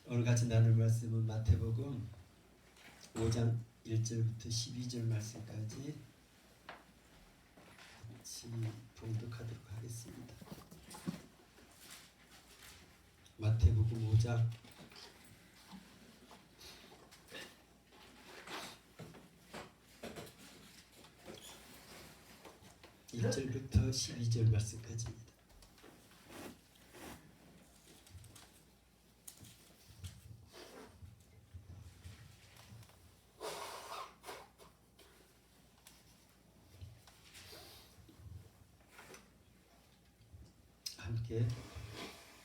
오늘 같이 나눌 말씀은 마태복음 5장 1절부터 12절 말씀까지 같이 봉독하도록 하겠습니다. 마태복음 5장 1절부터 12절 말씀까지입니다.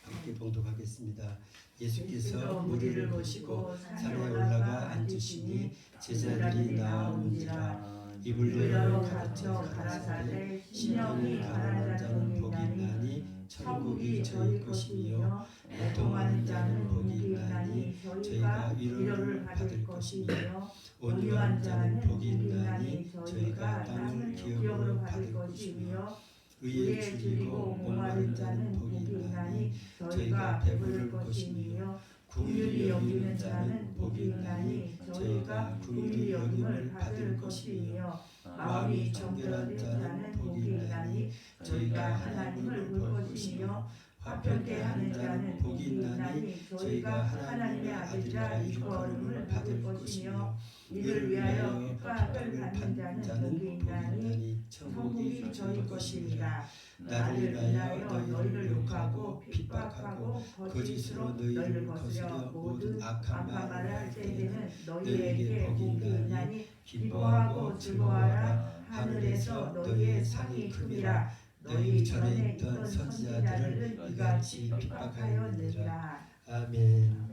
함께 봉독하겠습니다. 예수께서 무리를 보시고 산에 올라가 앉으시니 제자들이 나아온지라. 입을 열어 가르쳐 가라사대 심령이 가난한 자는 복이 있나니 천국이 저희 것이며 애통하는 자는 복이 있나니 저희가 위로를 받을 것이며 온유한 자는 복이 있나니 저희가 땅을 기업으로 받을 것이며 의에 줄이고 목마른 자는 복이 있나니 저희가 배부를 것이며 긍휼히 여기는 자는 복이 있나니 저희가 긍휼히 여김을 받을 것이며 마음이 정결한 자는 복이 있나니 저희가 하나님을 볼 것이며 화평케 하는 자는 복이 있나니 저희가 하나님의 아들이라 일컬음을 받을 것이며 이를 위하여 핍박을 받는 자는 복이 있나니 천국이 저희 것이니라. 나를 위하여 너희를 욕하고 핍박하고 거짓으로 너희를 거스려 모든 악한 말을 할 때에는 너희에게 복이 있나니 기뻐하고 즐거워하라. 하늘에서 너희의 상이 큼이라. 너희 전에 있던 선지자들을 이같이 핍박하였느니라. 아멘.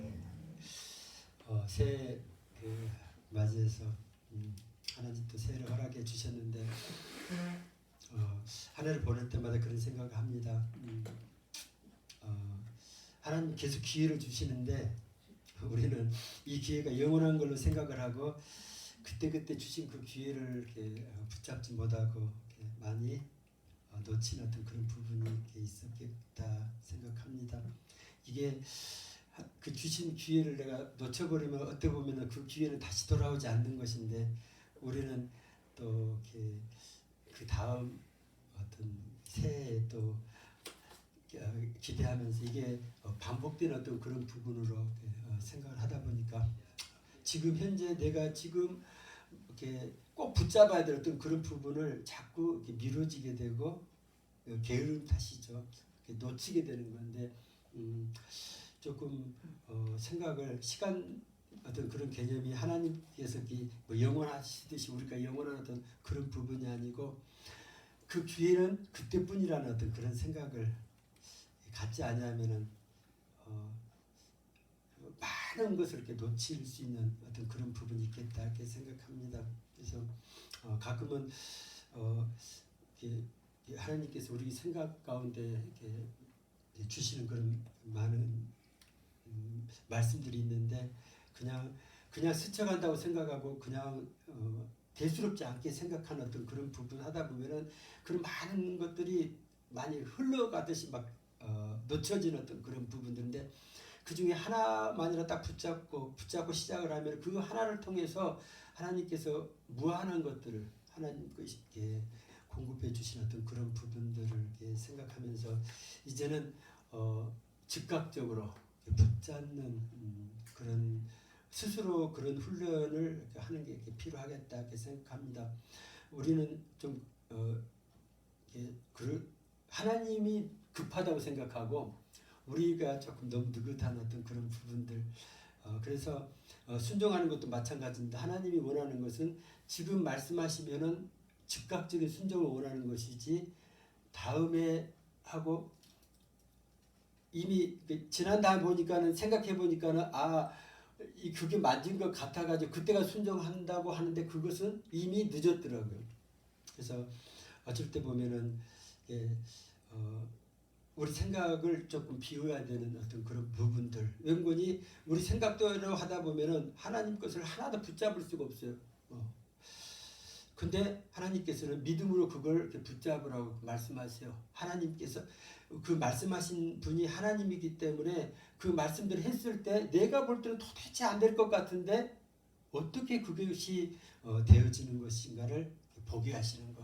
새해 맞이해서 하나님 또 새해를 허락해 주셨는데 한 해를 보낼 때마다 그런 생각을 합니다. 하나님 계속 기회를 주시는데 우리는 이 기회가 영원한 걸로 생각을 하고 그때 주신 그 기회를 이렇게 붙잡지 못하고 이렇게 많이 놓친 어떤 그런 부분이 있었겠다 생각합니다. 이게 그 주신 기회를 내가 놓쳐버리면 어떻게 보면 그 기회는 다시 돌아오지 않는 것인데 우리는 또 이렇게 그 다음 어떤 새해에 또 기대하면서 이게 반복된 어떤 그런 부분으로 생각을 하다 보니까 지금 현재 내가 지금 이렇게 꼭 붙잡아야 될 어떤 그런 부분을 자꾸 이렇게 미뤄지게 되고 게으름 탓이죠. 놓치게 되는 건데 조금 생각을 시간 어떤 그런 개념이 하나님께서 뭐 영원하시듯이 우리가 영원한 어떤 그런 부분이 아니고 그 기회는 그때뿐이라는 어떤 그런 생각을 갖지 않으면은 많은 것을 이렇게 놓칠 수 있는 어떤 그런 부분이 있겠다 이렇게 생각합니다. 그래서 가끔은 하나님께서 우리 생각 가운데 이렇게 주시는 그런 많은 말씀들이 있는데 그냥 스쳐간다고 생각하고 그냥 대수롭지 않게 생각하는 어떤 그런 부분 하다 보면은 그런 많은 것들이 많이 흘러가듯이 막 놓쳐지는 어떤 그런 부분들인데 그 중에 하나만이라 딱 붙잡고 시작을 하면 그 하나를 통해서 하나님께서 무한한 것들을 하나님께서 공급해 주신 어떤 그런 부분들을 생각하면서 이제는 즉각적으로 붙잡는 그런 스스로 그런 훈련을 하는 게 필요하겠다 이렇게 생각합니다. 우리는 좀 하나님이 급하다고 생각하고 우리가 조금 너무 느긋한 어떤 그런 부분들 그래서 순종하는 것도 마찬가지인데 하나님이 원하는 것은 지금 말씀하시면은 즉각적인 순종을 원하는 것이지 다음에 하고 이미 지난 다음에 보니까는 생각해 보니까는 그게 맞은 것 같아가지고 그때가 순종한다고 하는데 그것은 이미 늦었더라고요. 그래서 어쩔 때 보면은 우리 생각을 조금 비워야 되는 어떤 그런 부분들 왠고니 우리 생각대로 하다 보면은 하나님 것을 하나도 붙잡을 수가 없어요. 근데 하나님께서는 믿음으로 그걸 이렇게 붙잡으라고 말씀하세요. 하나님께서 그 말씀하신 분이 하나님이기 때문에 그 말씀들을 했을 때 내가 볼 때는 도대체 안 될 것 같은데 어떻게 그것이 되어지는 것인가를 보게 하시는 것.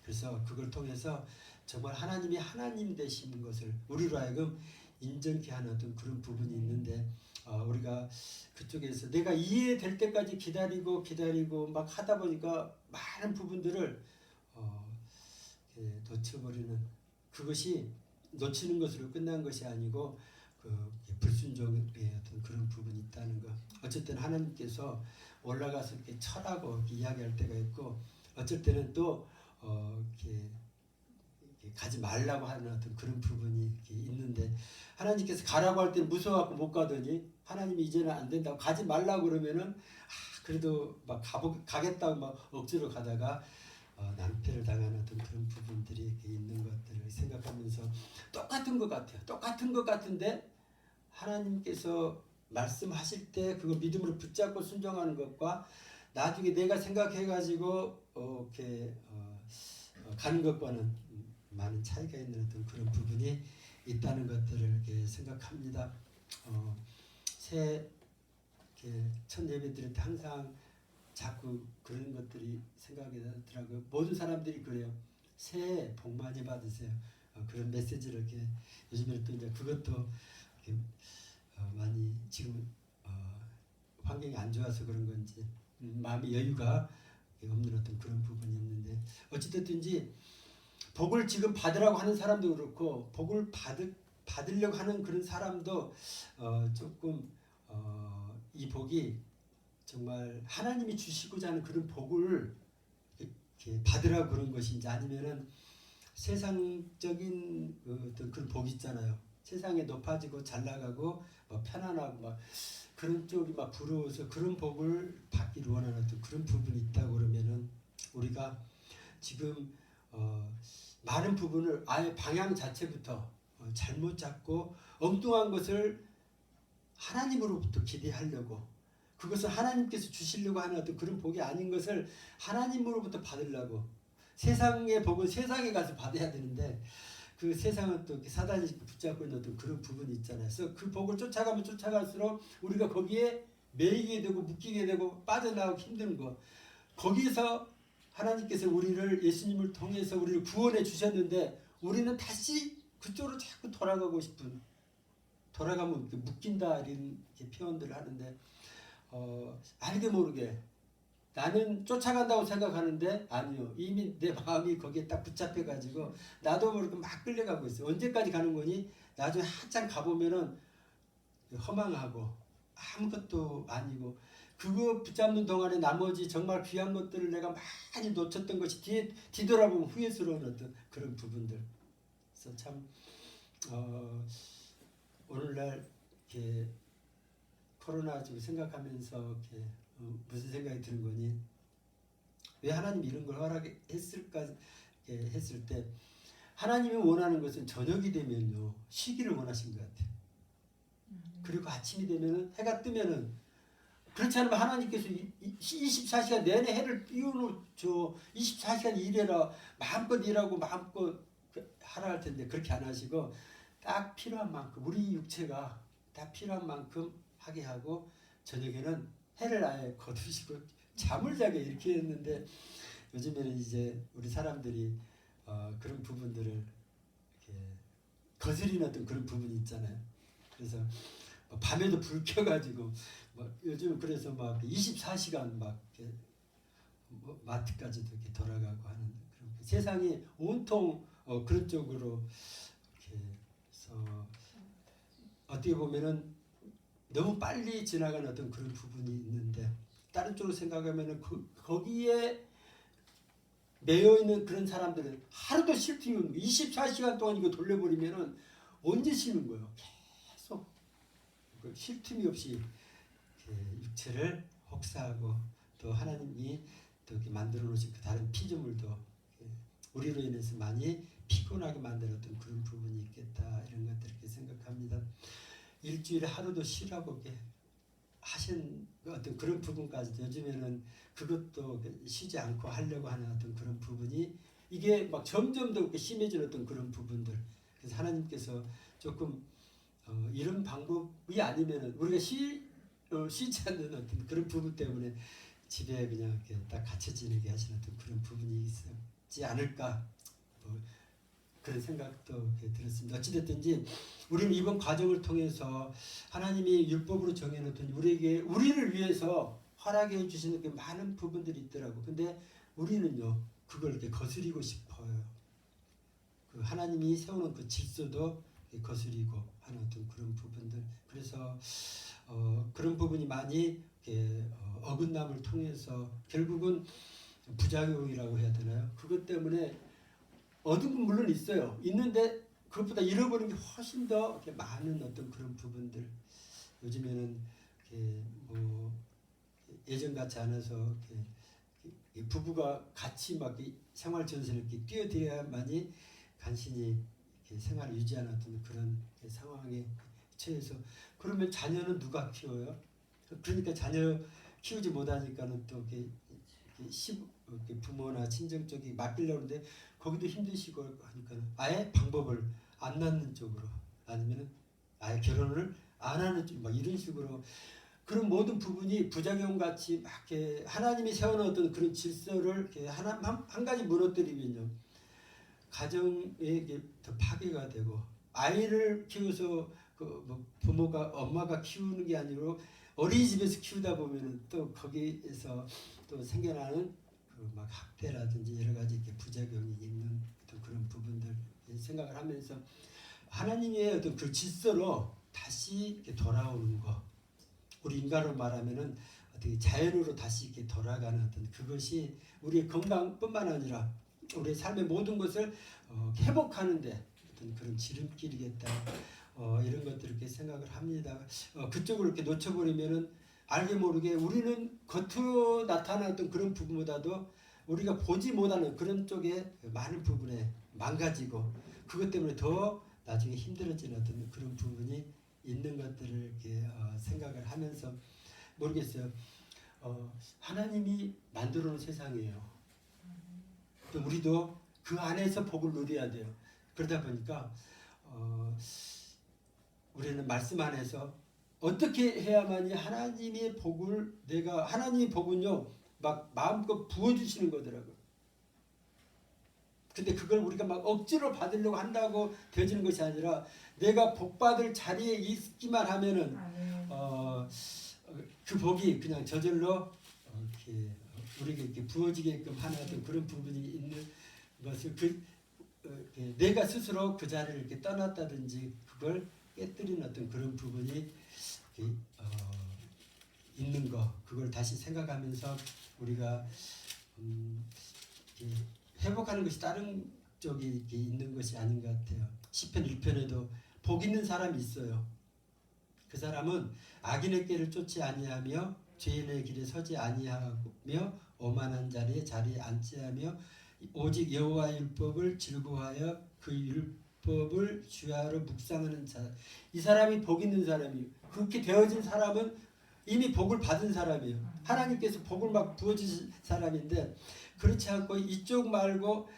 그래서 그걸 통해서 정말 하나님이 하나님 되시는 것을 우리로 하여금 인정케 하는 어떤 그런 부분이 있는데 우리가 그쪽에서 내가 이해될 때까지 기다리고 막 하다 보니까 많은 부분들을 놓쳐버리는 그것이 놓치는 것으로 끝난 것이 아니고 그 불순종의 어떤 그런 부분이 있다는 것. 어쨌든 하나님께서 올라가서 이렇게 철하고 이렇게 이야기할 때가 있고 어쩔 때는 또 이렇게 가지 말라고 하는 어떤 그런 부분이 이렇게 있는데 하나님께서 가라고 할 때는 무서워갖고 못 가더니 하나님이 이제는 안 된다고 가지 말라고 그러면은 그래도 막 가겠다고 막 억지로 가다가 낭패를 당하는 어떤 그런 부분들이 이렇게 있는 것들을 생각하면서 똑같은 것 같아요. 똑같은 것 같은데 하나님께서 말씀하실 때 그거 믿음으로 붙잡고 순종하는 것과 나중에 내가 생각해가지고 이렇게 가는 것과는 많은 차이가 있는 어떤 그런 부분이 있다는 것들을 이렇게 생각합니다. 새 첫 예배 드릴 때 항상 자꾸 그런 것들이 생각이 나더라고요. 모든 사람들이 그래요. 새해 복 많이 받으세요. 그런 메시지를 이렇게 요즘에 또 이제 그것도 이렇게 많이 지금 환경이 안 좋아서 그런 건지 마음의 여유가 없는 어떤 그런 부분이 있는데 어찌됐든지 복을 지금 받으라고 하는 사람도 그렇고 복을 받으려고 하는 그런 사람도 조금 이 복이 정말 하나님이 주시고자 하는 그런 복을 이렇게 받으라고 그런 것인지 아니면은 세상적인 어떤 그런 복이 있잖아요. 세상에 높아지고 잘 나가고 뭐 편안하고 막 그런 쪽이 막 부러워서 그런 복을 받기를 원하는 어떤 그런 부분이 있다고 그러면은 우리가 지금 많은 부분을 아예 방향 자체부터 잘못 잡고 엉뚱한 것을 하나님으로부터 기대하려고 그것을 하나님께서 주시려고 하는 어떤 그런 복이 아닌 것을 하나님으로부터 받으려고 세상의 복은 세상에 가서 받아야 되는데 그 세상은 또 사단이 붙잡고 있는 어떤 그런 부분이 있잖아요. 그래서 그 복을 쫓아가면 쫓아갈수록 우리가 거기에 매이게 되고 묶이게 되고 빠져나오기 힘든 거. 거기서 하나님께서 우리를 예수님을 통해서 우리를 구원해 주셨는데 우리는 다시 그쪽으로 자꾸 돌아가고 싶은 돌아가면 묶인다 이런 표현들을 하는데 알게 모르게 나는 쫓아간다고 생각하는데 아니요. 이미 내 마음이 거기에 딱 붙잡혀가지고 나도 모르게 막 끌려가고 있어요. 언제까지 가는 거니? 나중에 한참 가보면은 허망하고 아무것도 아니고 그거 붙잡는 동안에 나머지 정말 귀한 것들을 내가 많이 놓쳤던 것이 뒤돌아보면 후회스러운 어떤 그런 부분들. 그래서 참 오늘날 이렇게 코로나 좀 생각하면서 이렇게 무슨 생각이 드는 거니? 왜 하나님이 이런 걸 허락했을까? 했을 때 하나님이 원하는 것은 저녁이 되면요 쉬기를 원하신 것 같아요. 그리고 아침이 되면은 해가 뜨면은 그렇지 않으면 하나님께서 24시간 내내 해를 띄워놓죠. 24시간 일해라 마음껏 일하고 마음껏 하라 할 텐데 그렇게 안 하시고 딱 필요한 만큼 우리 육체가 딱 필요한 만큼 하게 하고 저녁에는 해를 아예 거두시고 잠을 자게 이렇게 했는데 요즘에는 이제 우리 사람들이 그런 부분들을 이렇게 거스리는 어떤 그런 부분이 있잖아요. 그래서 밤에도 불 켜가지고 요즘 그래서 막 24시간 막 이렇게 마트까지도 이렇게 돌아가고 하는 그런 세상이 온통 그런 쪽으로 이렇게 해서 어떻게 보면은 너무 빨리 지나가는 어떤 그런 부분이 있는데 다른 쪽으로 생각하면은 거기에 매여 있는 그런 사람들은 하루도 쉴 틈이 없는 거예요. 24시간 동안 이거 돌려버리면은 언제 쉬는 거예요? 계속 쉴 틈이 없이 육체를 혹사하고 또 하나님이 또 이렇게 만들어 놓으신 그 다른 피조물도 우리로 인해서 많이 피곤하게 만들었던 그런 부분이 있겠다 이런 것들 이렇게 생각합니다. 일주일에 하루도 쉬라고 하신 어떤 그런 부분까지 요즘에는 그것도 쉬지 않고 하려고 하는 어떤 그런 부분이 이게 막 점점 더 심해지는 어떤 그런 부분들. 그래서 하나님께서 조금 이런 방법이 아니면은 우리가 쉬지 않는 어떤 그런 부분 때문에 집에 그냥 이렇게 딱 갇혀 지내게 하시는 어떤 그런 부분이 있지 않을까 그런 생각도 들었습니다. 어찌됐든지 우리는 이번 과정을 통해서 하나님이 율법으로 정해놓던 우리를 위해서 허락해 주시는 그 많은 부분들이 있더라고. 근데 우리는요 그걸 이렇게 거스리고 싶어요. 그 하나님이 세우는 그 질서도 거스리고 하는 어떤 그런 부분들. 그래서 그런 부분이 많이 어긋남을 통해서 결국은 부작용이라고 해야 되나요? 그것 때문에 얻은 건 물론 있어요. 있는데 그것보다 잃어버린 게 훨씬 더 많은 어떤 그런 부분들. 요즘에는 뭐 예전 같지 않아서 부부가 같이 막 생활 전선을 이렇게 뛰어들어야만이 간신히 생활을 유지하는 어떤 그런 상황에 처해서 그러면 자녀는 누가 키워요? 그러니까 자녀 키우지 못하니까는 또 부모나 친정 쪽이 맡기려고 하는데 거기도 힘드시고 하니까 아예 방법을 안 낳는 쪽으로 아니면 아예 결혼을 안 하는 쪽 막 이런 식으로 그런 모든 부분이 부작용같이 막 이렇게 하나님이 세워놓은 어떤 그런 질서를 이렇게 한 가지 무너뜨리면요 가정에 더 파괴가 되고 아이를 키워서 뭐 부모가 엄마가 키우는 게 아니고 어린이집에서 키우다 보면은 또 거기에서 또 생겨나는 그 막 학대라든지 여러 가지 이렇게 부작용이 있는 어떤 그런 부분들 생각을 하면서 하나님의 어떤 그 질서로 다시 이렇게 돌아오는 거. 우리 인간으로 말하면은 어떻게 자연으로 다시 이렇게 돌아가는 어떤 그것이 우리의 건강뿐만 아니라 우리의 삶의 모든 것을 회복하는데 어떤 그런 지름길이겠다. 이런 것들을 이렇게 생각을 합니다. 그쪽을 이렇게 놓쳐버리면은 알게 모르게 우리는 겉으로 나타나는 그런 부분보다도 우리가 보지 못하는 그런 쪽에 많은 부분에 망가지고 그것 때문에 더 나중에 힘들어지는 어떤 그런 부분이 있는 것들을 이렇게 생각을 하면서 모르겠어요. 하나님이 만들어 놓은 세상이에요. 또 우리도 그 안에서 복을 누려야 돼요. 그러다 보니까 우리는 말씀 안에서 어떻게 해야만이 하나님의 복을 하나님의 복은요 막 마음껏 부어주시는 거더라고요. 근데 그걸 우리가 막 억지로 받으려고 한다고 되어지는 것이 아니라 내가 복받을 자리에 있기만 하면은 그 복이 그냥 저절로 우리에게 이렇게 부어지게끔 하는 어떤 그런 부분이 있는 것을 내가 스스로 그 자리를 이렇게 떠났다든지 그걸 깨뜨리는 어떤 그런 부분이 있는 거 그걸 다시 생각하면서 우리가 회복하는 것이 다른 쪽이 있는 것이 아닌 것 같아요. 시편 1편에도 복 있는 사람이 있어요. 그 사람은 악인의 길을 쫓지 아니하며 죄인의 길에 서지 아니하며 오만한 자리에 앉지 하며 오직 여호와의 율법을 즐거워하여 그 율법을 주야로 묵상하는 자. 이 사람이 복 있는 사람이에요. 그렇게 되어진 사람은 이미 복을 받은 사람이에요. 하나님께서 복을 막 부어주신 사람인데 그렇지 않고 이쪽 말고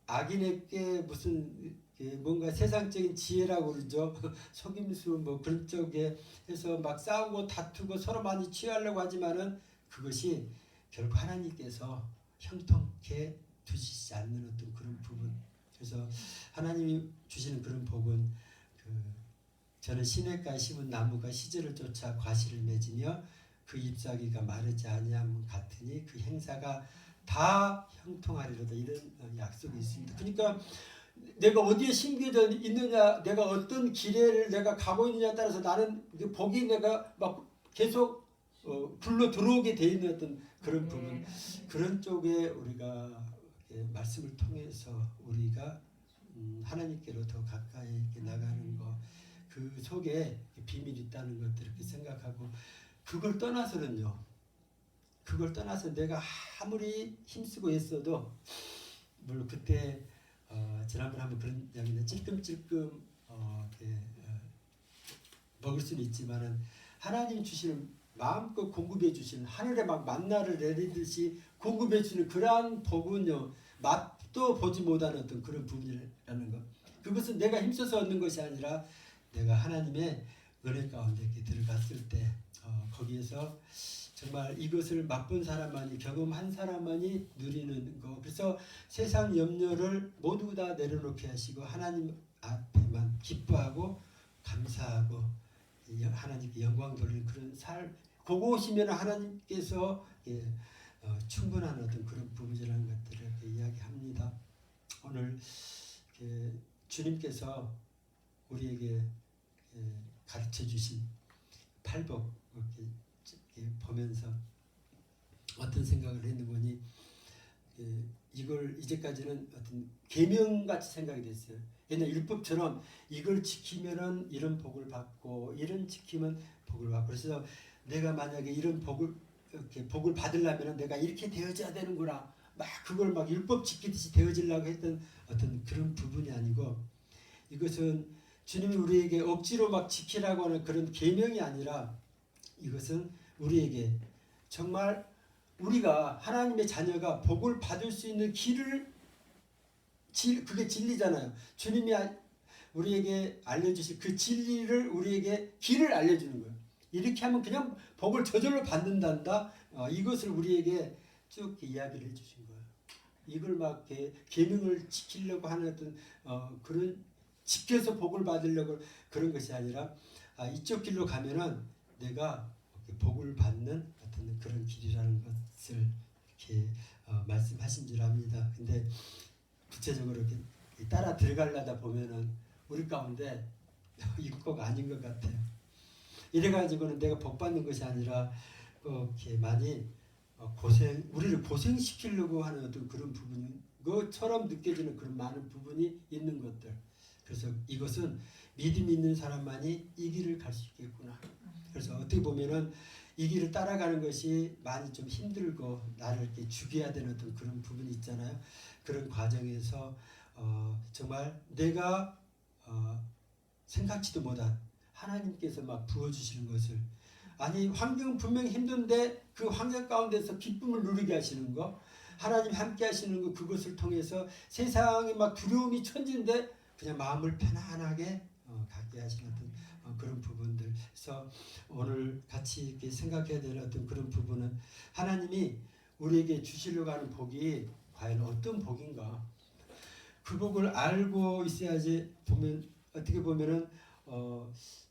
악인에게 무슨 뭔가 세상적인 지혜라고 그러죠. 속임수 뭐 그런 쪽에 해서 막 싸우고 다투고 서로 많이 취하려고 하지만은 그것이 결국 하나님께서 형통케 두시지 않는 어떤 그런 부분. 그래서 하나님이 주시는 그런 복은 저는 시냇가에 심은 나무가 시절을 쫓아 과실을 맺으며 그 잎사귀가 마르지 아니함 같으니 그 행사가 다 형통하리로다 이런 약속이 있습니다. 그러니까 내가 어디에 심겨져 있느냐, 내가 어떤 길을 내가 가고 있느냐에 따라서 나는 복이 내가 막 계속 불러 들어오게 돼 있는 어떤 그런 부분, 그런 쪽에 우리가 말씀을 통해서 우리가 하나님께로 더 가까이 나가는 거, 그 속에 비밀이 있다는 것들 이렇게 생각하고 그걸 떠나서는요. 그걸 떠나서 내가 아무리 힘쓰고 있어도 물론 그때 지난번에 한번 그런 이야기는 찔끔찔끔 먹을 수는 있지만은 하나님 주시는 마음껏 공급해 주시는 하늘에 막 만나를 내리듯이 공급해 주는 그러한 복은요 맛도 보지 못하는 어떤 그런 부분이라는 것. 그것은 내가 힘써서 얻는 것이 아니라 내가 하나님의 은혜 가운데 이렇게 들어갔을 때 거기에서 정말 이것을 맛본 사람만이 경험한 사람만이 누리는 거. 그래서 세상 염려를 모두 다 내려놓게 하시고 하나님 앞에만 기뻐하고 감사하고 하나님께 영광 돌리는 그런 삶. 그곳이면 하나님께서 충분한 어떤 그런 부분이라는 것들을 이야기합니다. 오늘 주님께서 우리에게 가르쳐 주신 팔복 보면서 어떤 생각을 했는 거니 이걸 이제까지는 어떤 계명같이 생각이 됐어요. 옛날 율법처럼 이걸 지키면은 이런 복을 받고 이런 지키면 복을 받고 그래서 내가 만약에 이런 복을 이렇게 복을 받으려면 내가 이렇게 되어져야 되는구나 막 그걸 막 율법 지키듯이 되어지려고 했던 어떤 그런 부분이 아니고 이것은 주님이 우리에게 억지로 막 지키라고 하는 그런 계명이 아니라 이것은 우리에게 정말 우리가 하나님의 자녀가 복을 받을 수 있는 길을 그게 진리잖아요. 주님이 우리에게 알려주실 그 진리를 우리에게 길을 알려주는 거예요. 이렇게 하면 그냥 복을 저절로 받는단다. 이것을 우리에게 쭉 이야기를 해주신 거예요. 이걸 막 계명을 지키려고 하는 어떤 그런 지켜서 복을 받으려고 그런 것이 아니라 이쪽 길로 가면은 내가 복을 받는 어떤 그런 길이라는 것을 이렇게 말씀하신 줄 압니다. 근데 구체적으로 이렇게 따라 들어가려다 보면은 우리 가운데 이거 꼭 아닌 것 같아요. 이래가지고는 내가 복 받는 것이 아니라 이렇게 많이 우리를 고생시키려고 하는 어떤 그런 부분, 그것처럼 느껴지는 그런 많은 부분이 있는 것들. 그래서 이것은 믿음 있는 사람만이 이 길을 갈 수 있겠구나. 그래서 어떻게 보면은 이 길을 따라가는 것이 많이 좀 힘들고 나를 이렇게 죽여야 되는 어떤 그런 부분이 있잖아요. 그런 과정에서 정말 내가 생각지도 못한 하나님께서 막 부어주시는 것을 아니 환경은 분명히 힘든데 그 환경 가운데서 기쁨을 누리게 하시는 거 하나님 함께 하시는 거 그것을 통해서 세상에 막 두려움이 천진데 그냥 마음을 편안하게 갖게 하시는 어떤 그런 부분들. 그래서 오늘 같이 이렇게 생각해야 될 어떤 그런 부분은 하나님이 우리에게 주시려고 하는 복이 과연 어떤 복인가? 그 복을 알고 있어야지 보면 어떻게 보면은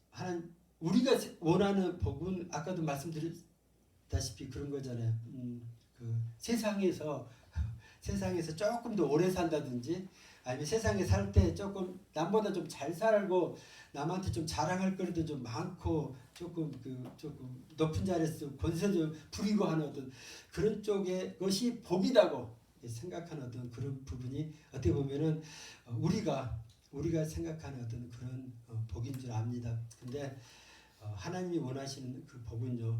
하나님 우리가 원하는 복은 아까도 말씀드렸다시피 그런 거잖아요. 그 세상에서 조금 더 오래 산다든지 아니면 세상에 살 때 조금 남보다 좀 잘 살고 남한테 좀 자랑할 거리도 좀 많고 조금 높은 자리에서 권세 좀 부리고 하는 어떤 그런 쪽의 것이 복이라고 생각하는 어떤 그런 부분이 어떻게 보면은 우리가 생각하는 어떤 그런 복인 줄 압니다. 근데 하나님이 원하시는 그 복은요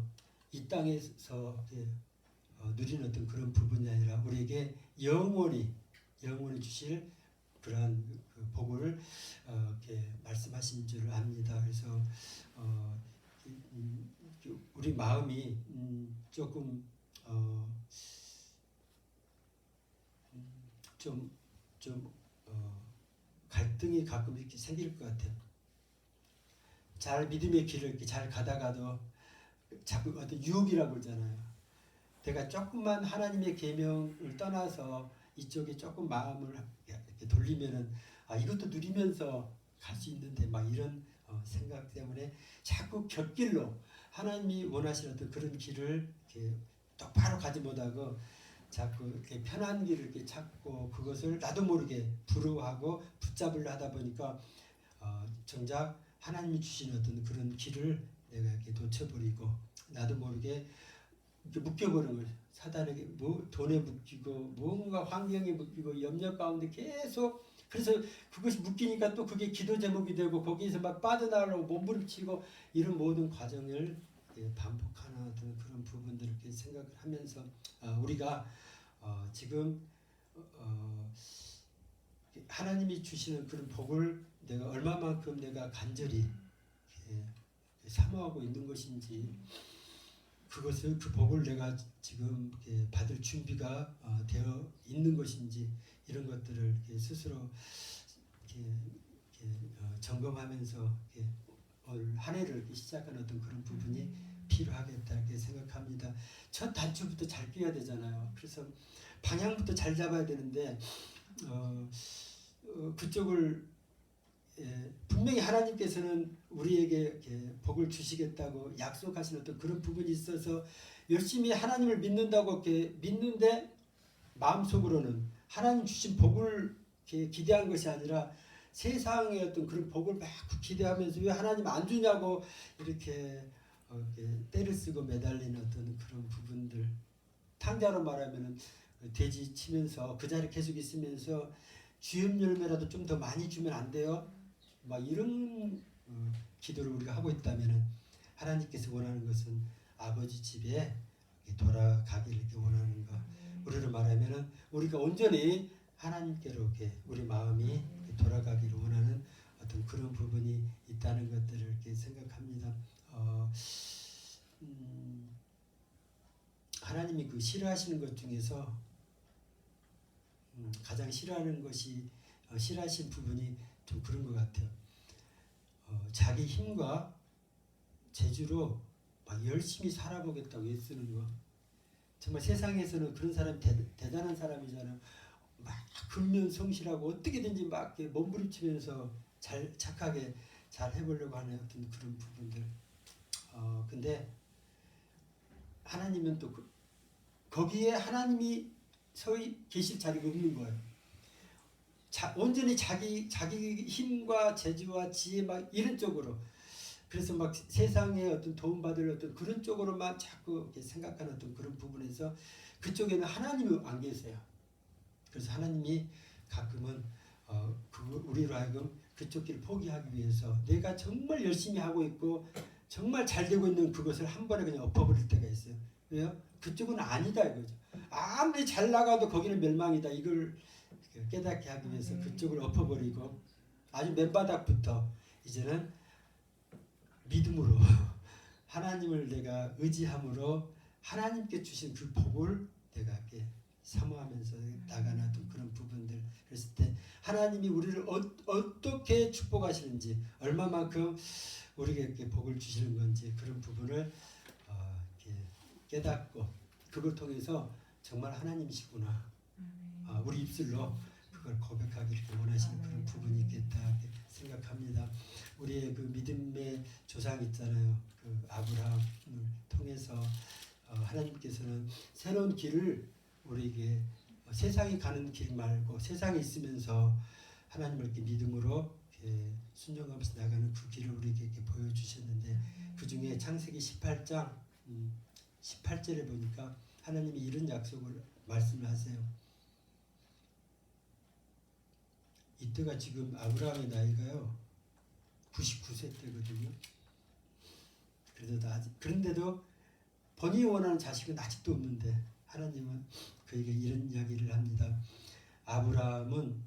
이 땅에서 누리는 어떤 그런 부분이 아니라 우리에게 영원히 주실 그러한 그 복을 이렇게 말씀하신 줄 압니다. 그래서 우리 마음이 조금 갈등이 가끔 이렇게 생길 것 같아요. 잘 믿음의 길을 이렇게 잘 가다가도 자꾸 어떤 유혹이라고 그러잖아요. 내가 조금만 하나님의 계명을 떠나서 이쪽에 조금 마음을 이렇게 돌리면은 이것도 누리면서 갈 수 있는데 막 이런 생각 때문에 자꾸 곁길로 하나님이 원하시는 어떤 그런 길을 이렇게 똑바로 가지 못하고 자꾸 이렇게 편한 길을 이렇게 찾고 그것을 나도 모르게 부러워하고 붙잡으려 하다 보니까 정작 하나님이 주신 어떤 그런 길을 내가 이렇게 놓쳐버리고 나도 모르게 이렇게 묶여버리는 거예요. 사단에게 돈에 묶이고 뭔가 환경에 묶이고 염려 가운데 계속 그래서 그것이 묶이니까 또 그게 기도 제목이 되고 거기에서 막 빠져나가려고 몸부림치고 이런 모든 과정을 반복하는 어떤 그런 부분들을 이렇게 생각을 하면서 우리가 지금 하나님이 주시는 그런 복을 내가 얼마만큼 내가 간절히 사모하고 있는 것인지, 그것을 그 복을 내가 지금 받을 준비가 되어 있는 것인지, 이런 것들을 스스로 점검하면서 올 한 해를 시작하는 어떤 그런 부분이 필요하겠다 이렇게 생각합니다. 첫 단추부터 잘 끼워야 되잖아요. 그래서 방향부터 잘 잡아야 되는데 그쪽을 분명히 하나님께서는 우리에게 복을 주시겠다고 약속하신 어떤 그런 부분이 있어서 열심히 하나님을 믿는다고 이렇게 믿는데 마음속으로는 하나님 주신 복을 기대한 것이 아니라 세상의 어떤 그런 복을 막 기대하면서 왜 하나님 안 주냐고 이렇게 때를 쓰고 매달리는 어떤 그런 부분들, 탕자로 말하면은 돼지 치면서 그 자리에 계속 있으면서 주염 열매라도 좀 더 많이 주면 안 돼요? 막 이런 기도를 우리가 하고 있다면은 하나님께서 원하는 것은 아버지 집에 돌아가기를 이렇게 원하는 거. 우리로 말하면은 우리가 온전히 하나님께로 이렇게 우리 마음이 돌아가기를 원하는 어떤 그런 부분이 있다는 것들을 이렇게 생각합니다. 하나님이 그 싫어하시는 것 중에서 가장 싫어하는 것이 싫어하신 부분이 좀 그런 것 같아요. 자기 힘과 재주로 막 열심히 살아보겠다고 애쓰는 거. 정말 세상에서는 그런 사람이 대단한 사람이잖아요. 막 근면성실하고 어떻게든지 막 몸부림치면서 착하게 잘 해보려고 하는 어떤 그런 부분들. 근데 하나님은 또 거기에 하나님이 서 계실 자리가 없는 거예요. 온전히 자기 힘과 재주와 지혜 막 이런 쪽으로, 그래서 막 세상에 어떤 도움받을 어떤 그런 쪽으로만 자꾸 생각하는 어떤 그런 부분에서 그쪽에는 하나님이 안 계세요. 그래서 하나님이 가끔은 우리로 하여금 그쪽 길을 포기하기 위해서 내가 정말 열심히 하고 있고 정말 잘 되고 있는 그것을 한 번에 그냥 엎어버릴 때가 있어요. 왜요? 그쪽은 아니다 이거죠. 아무리 잘 나가도 거기는 멸망이다. 이걸 깨닫게 하기 위해서 그쪽을 엎어버리고 아주 맨바닥부터 이제는 믿음으로 하나님을 내가 의지함으로 하나님께 주신 그 복을 내가 이렇게 사모하면서 나가는 그런 부분들, 그랬을 때 하나님이 우리를 어떻게 축복하시는지, 얼마만큼 우리에게 이렇게 복을 주시는 건지 그런 부분을 이렇게 깨닫고 그걸 통해서 정말 하나님이시구나, 우리 입술로 그걸 고백하기를 원하시는 그런 부분이 있겠다 생각합니다. 우리의 그 믿음의 조상 있잖아요. 그 아브라함을 통해서 하나님께서는 새로운 길을 우리에게 세상이 가는 길 말고 세상에 있으면서 하나님을 이렇게 믿음으로 이렇게 순종하면서 나가는 그 길을 우리에게 이렇게 보여주셨는데, 그 중에 창세기 18장 18절에 보니까 하나님이 이런 약속을 말씀을 하세요. 이때가 지금 아브라함의 나이가요 99세 때거든요. 그런데도 본인이 원하는 자식은 아직도 없는데 하나님은 그에게 이런 이야기를 합니다. 아브라함은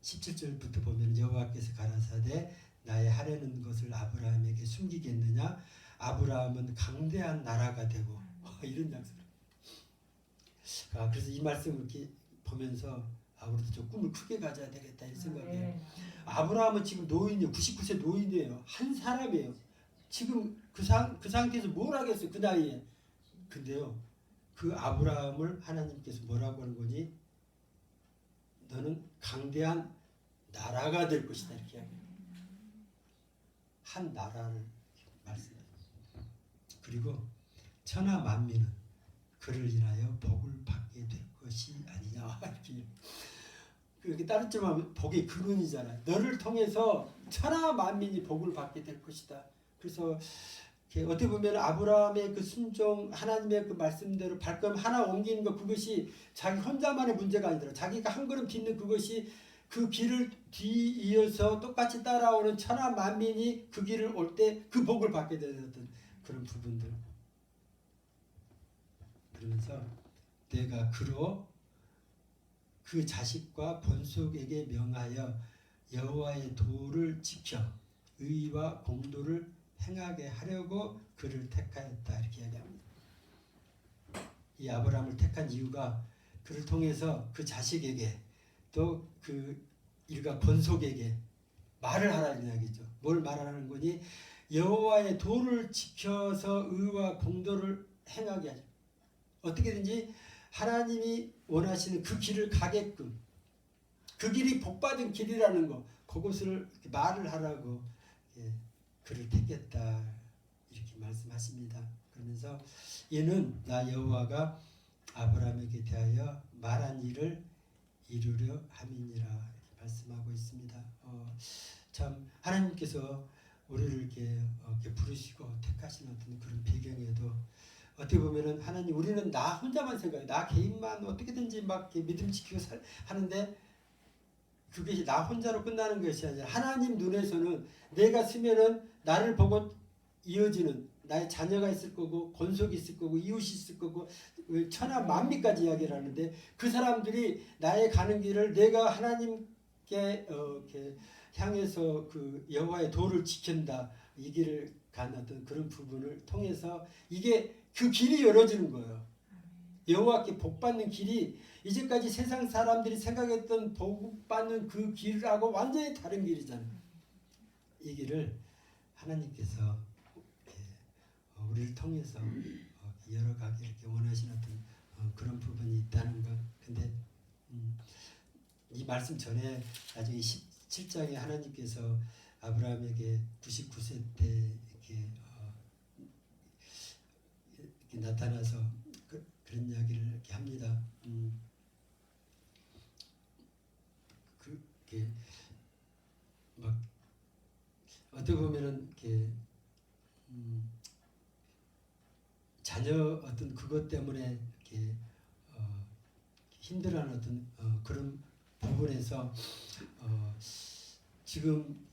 17절부터 보면 여호와께서 가라사대 나의 하려는 것을 아브라함에게 숨기겠느냐, 아브라함은 강대한 나라가 되고 이런 약속을. 그래서 이 말씀을 이렇게 보면서 우리도 좀 꿈을 크게 가져야 되겠다 이 생각이에요. 아브라함은 지금 노인이에요. 99세 노인이에요. 한 사람이에요. 지금 그 상태에서 뭘 하겠어요, 그 나이에. 근데요, 그 아브라함을 하나님께서 뭐라고 하는 거니? 너는 강대한 나라가 될 것이다 이렇게 이야기해요. 한 나라를 말씀해요. 그리고 천하 만민은 그를 인하여 복을 받게 될 것이 아니냐 이렇게 따르지만 복의 근원이잖아요. 너를 통해서 천하 만민이 복을 받게 될 것이다. 그래서 어떻게 보면 아브라함의 그 순종, 하나님의 그 말씀대로 발걸음 하나 옮기는 것, 그것이 자기 혼자만의 문제가 아니더라. 자기가 한 걸음 딛는 그것이 그 길을 뒤이어서 똑같이 따라오는 천하 만민이 그 길을 올 때 그 복을 받게 되는 그런 부분들. 그러면서 내가 그로 그 자식과 본속에게 명하여 여호와의 도를 지켜 의와 공도를 행하게 하려고 그를 택하였다 이렇게 이야기합니다. 이 아브라함을 택한 이유가 그를 통해서 그 자식에게 또 그 일가 권속에게 말을 하라는 이야기죠. 뭘 말하는 거니? 여호와의 도를 지켜서 의와 공도를 행하게 하죠. 어떻게든지 하나님이 원하시는 그 길을 가게끔, 그 길이 복받은 길이라는 거, 그것을 말을 하라고 그를 택했다 이렇게 말씀하십니다. 그러면서 이는 나 여호와가 아브라함에게 대하여 말한 일을 이루려 함이니라 이렇게 말씀하고 있습니다. 참 하나님께서 우리를 이렇게 부르시고 택하시는 어떤 그런 배경에도 어떻게 보면은 하나님 우리는 나 혼자만 생각해, 나 개인만 어떻게든지 막 믿음 지키고 하는데 그것이 나 혼자로 끝나는 것이 아니라 하나님 눈에서는 내가 쓰면은 나를 보고 이어지는 나의 자녀가 있을 거고 권속이 있을 거고 이웃이 있을 거고 천하 만민까지 이야기를 하는데 그 사람들이 나의 가는 길을 내가 하나님께 이렇게 향해서 그 여호와의 도를 지킨다 이 길을 간 어떤 그런 부분을 통해서 이게 그 길이 열어지는 거예요. 여호와께 복받는 길이 이제까지 세상 사람들이 생각했던 복받는 그 길하고 완전히 다른 길이잖아요. 이 길을 하나님께서 우리를 통해서 열어가기 이렇게 원하시는 어떤 그런 부분이 있다는 것. 근데 이 말씀 전에 나중에 17장에 하나님께서 아브라함에게 99세 때 이렇게 나타나서 그런 이야기를 이렇게 합니다. 그게 막 어떻게 보면은 이렇게 자녀 어떤 그것 때문에 이렇게 힘들어하는 어떤 그런 부분에서 지금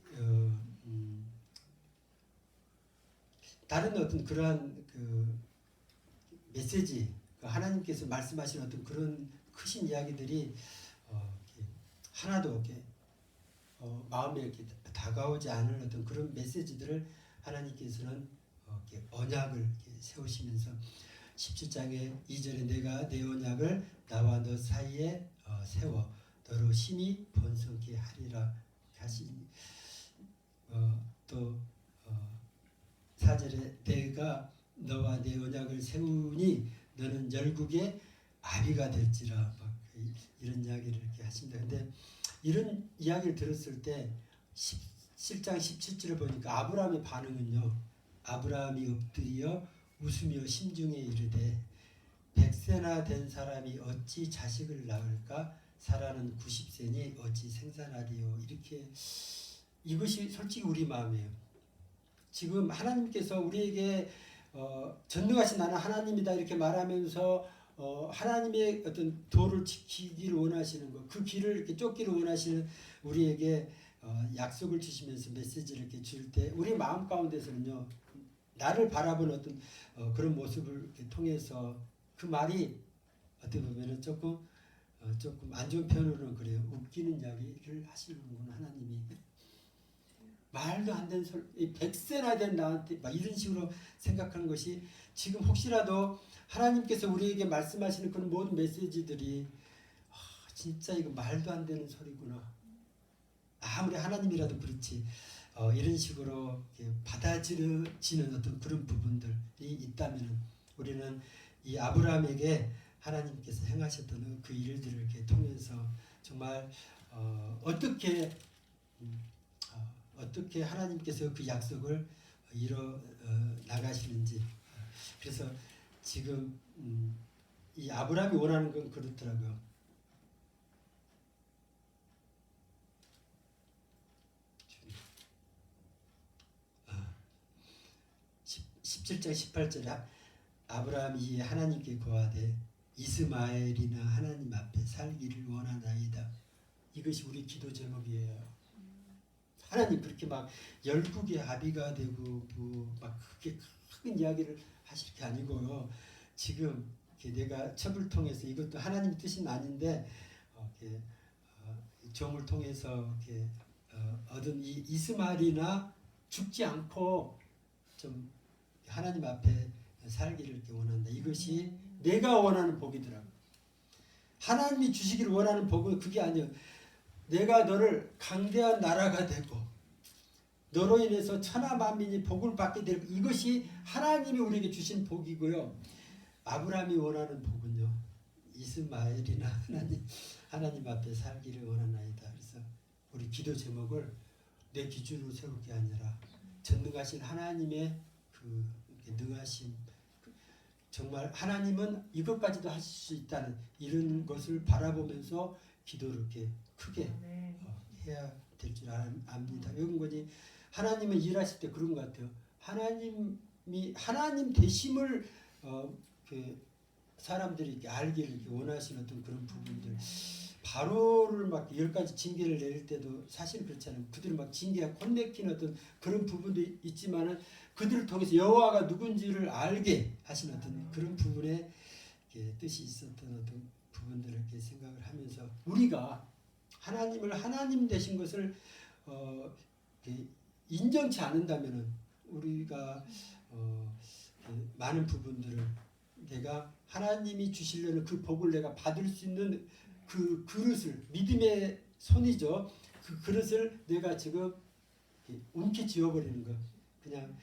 다른 어떤 그러한 그 메시지 하나님께서 말씀하신 어떤 그런 크신 이야기들이 이렇게 하나도 이렇게 마음에 이렇게 다가오지 않은 어떤 그런 메시지들을 하나님께서는 이렇게 언약을 이렇게 세우시면서 17장의 2절에 내가 내 언약을 나와 너 사이에 세워 너로 심히 번성케 하리라 하시니 또 4절에 내가 너와 내 언약을 세우니 너는 열국의 아비가 될지라 막 이런 이야기를 이렇게 하십니다. 근데 이런 이야기를 들었을 때 17장 17절을 보니까 아브라함의 반응은요. 아브라함이 엎드려 웃으며 심중에 이르되 100세나 된 사람이 어찌 자식을 낳을까? 사라는 90세니 어찌 생산하리요? 이렇게 이것이 솔직히 우리 마음이에요. 지금 하나님께서 우리에게 전능하신 나는 하나님이다 이렇게 말하면서 하나님의 어떤 도를 지키기를 원하시는 것, 그 길을 이렇게 쫓기를 원하시는 우리에게 약속을 주시면서 메시지를 이렇게 줄 때 우리 마음 가운데서는요 나를 바라보는 어떤 그런 모습을 이렇게 통해서 그 말이 어떻게 보면은 조금 안 좋은 표현으로는 그래요. 웃기는 이야기를 하시는구나 하나님이. 말도 안 되는 소리, 100세나 된 나한테 막 이런 식으로 생각하는 것이 지금 혹시라도 하나님께서 우리에게 말씀하시는 그런 모든 메시지들이 진짜 이거 말도 안 되는 소리구나. 아무리 하나님이라도 그렇지. 이런 식으로 받아들여지는 어떤 그런 부분들이 있다면 우리는 이 아브라함에게 하나님께서 행하셨던 그 일들을 이렇게 통해서 정말 어떻게 하나님께서 그 약속을 이뤄 나가시는지. 그래서 지금 이 아브라함이 원하는 건 그렇더라고요. 17장 18절에 아브라함이 하나님께 고하되 이스마엘이나 하나님 앞에 살기를 원하나이다. 이것이 우리 기도 제목이에요. 하나님 그렇게 막 열국의 아비가 되고 막 그렇게 큰 이야기를 하실 게 아니고요. 지금 내가 첩을 통해서 이것도 하나님 뜻은 아닌데 종을 통해서 얻은 이 이스마엘이나 죽지 않고 좀 하나님 앞에 살기를 이렇게 원한다. 이것이 내가 원하는 복이더라고. 하나님이 주시기를 원하는 복은 그게 아니에요. 내가 너를 강대한 나라가 되고 너로 인해서 천하 만민이 복을 받게 될 이것이 하나님이 우리에게 주신 복이고요. 아브라함이 원하는 복은요. 이스마엘이나 하나님 앞에 살기를 원하나이다. 그래서 우리 기도 제목을 내 기준으로 세울 게 아니라 전능하신 하나님의 그 능하심, 정말 하나님은 이것까지도 하실 수 있다는 이런 것을 바라보면서 기도를 이렇게 크게 해야 될 줄 압니다. 이런 거지. 하나님은 일하실 때 그런 것 같아요. 하나님 되심을 사람들이 이렇게 알기를 이렇게 원하시는 어떤 그런 부분들. 바로를 막 10가지 징계를 내릴 때도 사실 그렇잖아요. 그들을 막 징계하고 혼내키는 어떤 그런 부분도 있지만은 그들을 통해서 여호와가 누군지를 알게 하시는 어떤 그런 부분에 뜻이 있었던 어떤 부분들을 이렇게 생각을 하면서 우리가 하나님을 하나님 되신 것을 인정치 않는다면은 우리가 많은 부분들을 내가 하나님이 주시려는 그 복을 내가 받을 수 있는 그 그릇을 믿음의 손이죠. 그 그릇을 내가 지금 움켜쥐어버리는 거. 그냥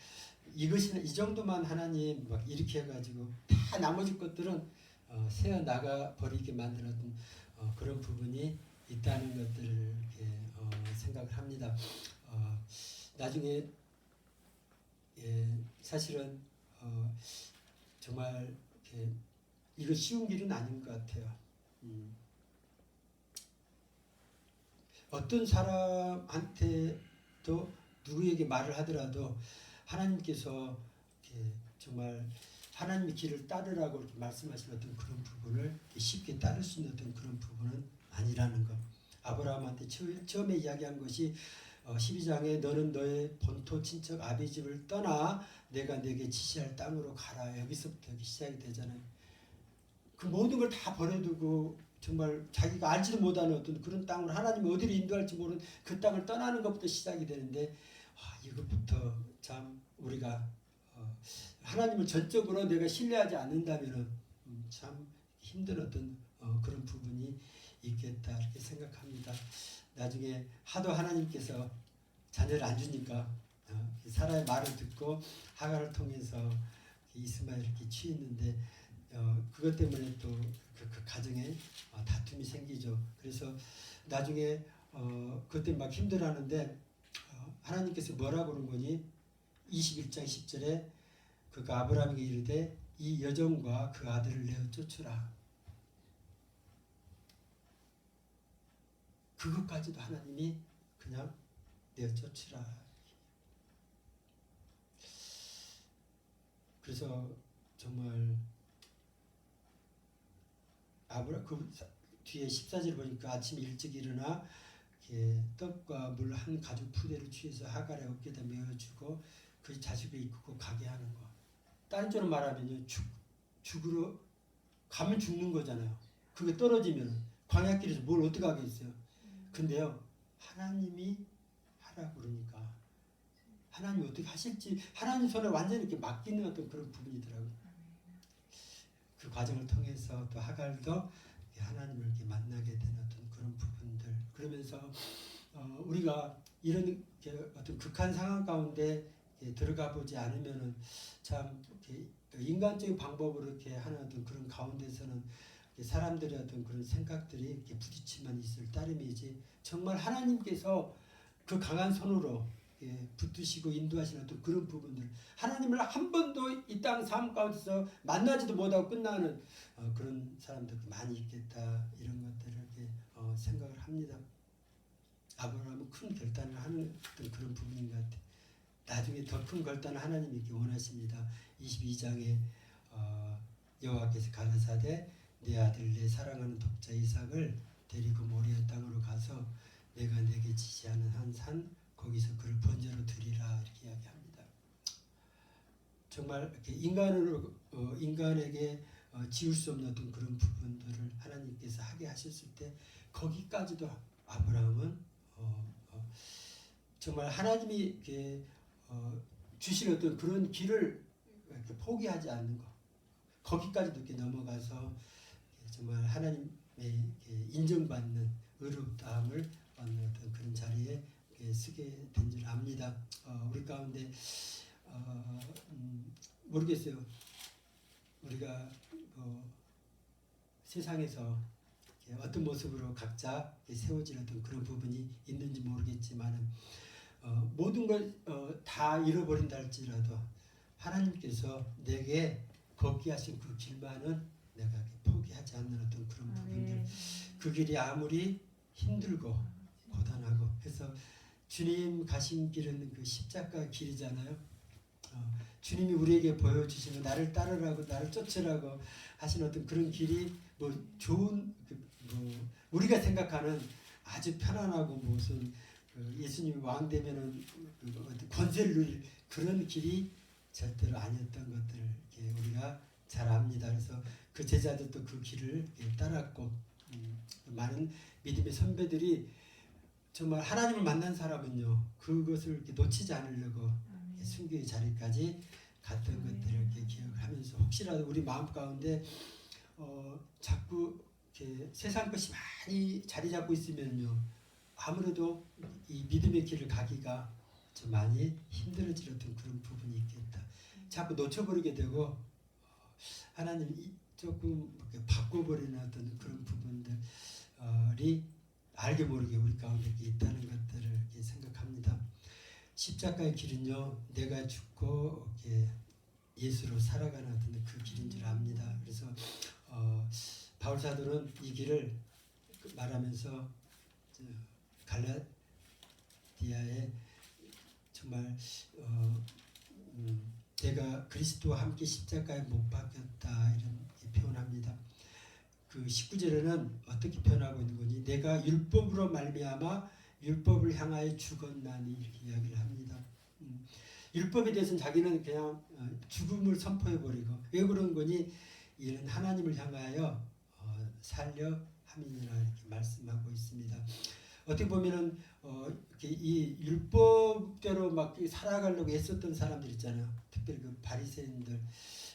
이것이나 이 정도만 하나님 막 이렇게 해가지고 다 나머지 것들은 새어 나가 버리게 만들었던 그런 부분이 있다는 것들을 이렇게 생각을 합니다. 나중에 사실은 정말 이렇게 이거 쉬운 길은 아닌 것 같아요. 어떤 사람한테도 누구에게 말을 하더라도 하나님께서 정말 하나님의 길을 따르라고 이렇게 말씀하시는 어떤 그런 부분을 쉽게 따를 수 있는 어떤 그런 부분은 아니라는 것. 아브라함한테 처음에 이야기한 것이 12장에 너는 너의 본토 친척 아비 집을 떠나 내가 내게 지시할 땅으로 가라. 여기서부터 시작이 되잖아요. 그 모든 걸 다 버려두고 정말 자기가 알지도 못하는 어떤 그런 땅으로 하나님이 어디로 인도할지 모르는 그 땅을 떠나는 것부터 시작이 되는데 이것부터 참 우리가 하나님을 전적으로 내가 신뢰하지 않는다면 참 힘든 어떤 그런 부분이 있겠다 이렇게 생각합니다. 나중에 하도 하나님께서 자녀를 안 주니까 사라의 말을 듣고 하갈을 통해서 이스마엘을 이렇게 취했는데 그것 때문에 또 그 가정에 다툼이 생기죠. 그래서 나중에 그때 막 힘들어하는데 하나님께서 뭐라고 그런 거니? 21장 10절에 그 아브라함에게 이르되 이 여종과 그 아들을 내어 쫓으라. 그것까지도 하나님이 그냥 내어 쫓으라. 그래서 정말 그 뒤에 14절 보니까 아침 일찍 일어나 떡과 물 한 가죽 푸대를 취해서 하갈의 어깨에다 메어주고 그 자식을 이끌고 가게 하는 거. 다른 쪽으로 말하면요, 죽으러 가면 죽는 거잖아요. 그게 떨어지면 광야길에서 뭘 어떻게 하겠어요. 근데요, 하나님이 하라고 그러니까 하나님이 어떻게 하실지 하나님 손에 완전히 이렇게 맡기는 어떤 그런 부분이더라고요. 그 과정을 통해서 또 하갈도 하나님을 이렇게 만나게 되는 어떤 그런 부분들. 그러면서 우리가 이런 어떤 극한 상황 가운데 들어가 보지 않으면은 참 이렇게 인간적인 방법으로 이렇게 하는 어떤 그런 가운데서는 사람들의 어떤 그런 생각들이 이렇게 부딪히만 있을 따름이지 정말 하나님께서 그 강한 손으로 붙드시고 인도하시는 어떤 그런 부분들 하나님을 한 번도 이 땅 삶 가운데서 만나지도 못하고 끝나는 그런 사람들 많이 있겠다 이런 것들을 이렇게 생각을 합니다. 아브라함은 큰 결단을 하는 어떤 그런 부분인 것 같아요. 나중에 더 큰 결단을 하나님이 이렇게 원하십니다. 22장에 여호와께서 가라사대 내 아들 내 사랑하는 독자 이삭을 데리고 모리아 땅으로 가서 내가 내게 지시하는 한 산 거기서 그를 번제로 드리라 이렇게 이야기합니다. 정말 이렇게 인간에게 지울 수 없는 어떤 그런 부분들을 하나님께서 하게 하셨을 때 거기까지도 아브라함은 정말 하나님이 이렇게 주신 어떤 그런 길을 이렇게 포기하지 않는 거. 거기까지도 이렇게 넘어가서 정말 하나님의 인정받는 의롭다함을 얻는 어떤 그런 자리에 쓰게 된 줄 압니다. 우리 가운데 모르겠어요. 우리가 세상에서 어떤 모습으로 각자 세워진 어떤 그런 부분이 있는지 모르겠지만 모든 걸 다 잃어버린다 할지라도 하나님께서 내게 걷게 하신 그 길만은 내가 포기하지 않는 어떤 그런 부분들, 그 길이 아무리 힘들고 고단하고 해서 주님 가신 길은 그 십자가 길이잖아요. 주님이 우리에게 보여주시는 나를 따르라고 나를 쫓으라고 하신 어떤 그런 길이 뭐 좋은 뭐 우리가 생각하는 아주 편안하고 무슨 예수님이 왕 되면은 권세를 누릴 그런 길이 절대로 아니었던 것들을 우리가 잘 압니다. 그래서 그 제자들도 그 길을 따랐고 많은 믿음의 선배들이 정말 하나님을 만난 사람은요 그것을 이렇게 놓치지 않으려고 순교의 자리까지 갔던 것들을 이렇게 기억하면서 혹시라도 우리 마음 가운데 자꾸 이렇게 세상 것이 많이 자리 잡고 있으면요 아무래도 이 믿음의 길을 가기가 좀 많이 힘들어지는 그런 부분이 있겠다. 자꾸 놓쳐버리게 되고 하나님 조금 바꿔버리는 어떤 그런 부분들이 알게 모르게 우리 가운데 있다는 것들을 생각합니다. 십자가의 길은요 내가 죽고 예수로 살아가는 어떤 그 길인 줄 압니다. 그래서 바울 사도는 이 길을 말하면서 갈라디아에 정말 내가 그리스도와 함께 십자가에 못 박혔다 이렇게 표현합니다. 그 19절에는 어떻게 표현하고 있는 거니? 내가 율법으로 말미암아 율법을 향하여 죽었나니 이렇게 이야기를 합니다. 율법에 대해서는 자기는 그냥 죽음을 선포해버리고 왜 그런 거니? 이는 하나님을 향하여 살려 함이니라 이렇게 말씀하고 있습니다. 어떻게 보면은 이 율법대로 막 살아가려고 애썼던 사람들 있잖아요. 특별히 그 바리새인들.